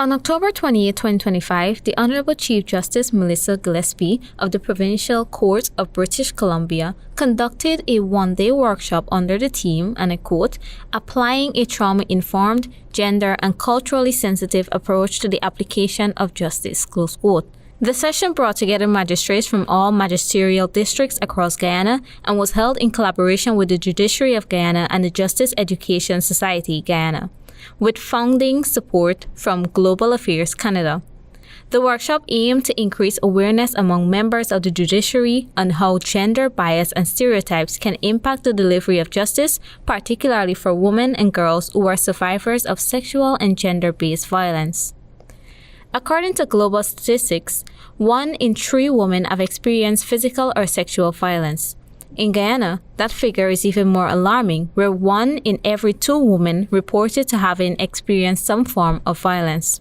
On October 28, 2025, the Honourable Chief Justice Melissa Gillespie of the Provincial Court of British Columbia conducted a one-day workshop under the theme, and I quote, "Applying a trauma-informed, gender and culturally sensitive approach to the application of justice," close quote. The session brought together magistrates from all magisterial districts across Guyana and was held in collaboration with the Judiciary of Guyana and the Justice Education Society Guyana, with funding support from Global Affairs Canada. The workshop aimed to increase awareness among members of the judiciary on how gender bias and stereotypes can impact the delivery of justice, particularly for women and girls who are survivors of sexual and gender-based violence. According to global statistics, 1 in 3 women have experienced physical or sexual violence. In Guyana, that figure is even more alarming, where 1 in every 2 women reported to having experienced some form of violence.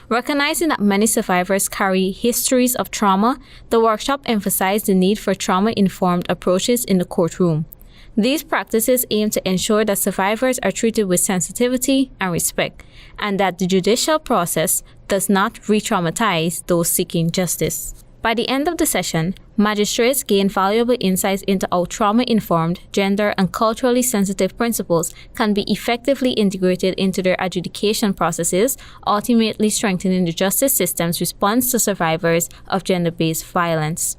Recognizing that many survivors carry histories of trauma, the workshop emphasized the need for trauma-informed approaches in the courtroom. These practices aim to ensure that survivors are treated with sensitivity and respect, and that the judicial process does not re-traumatize those seeking justice. By the end of the session, magistrates gained valuable insights into how trauma-informed, gender and culturally sensitive principles can be effectively integrated into their adjudication processes, ultimately strengthening the justice system's response to survivors of gender-based violence.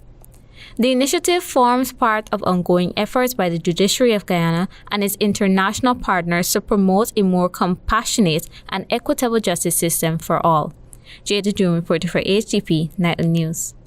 The initiative forms part of ongoing efforts by the Judiciary of Guyana and its international partners to promote a more compassionate and equitable justice system for all. Jayda, Jeune reporting for HGP Nightly News.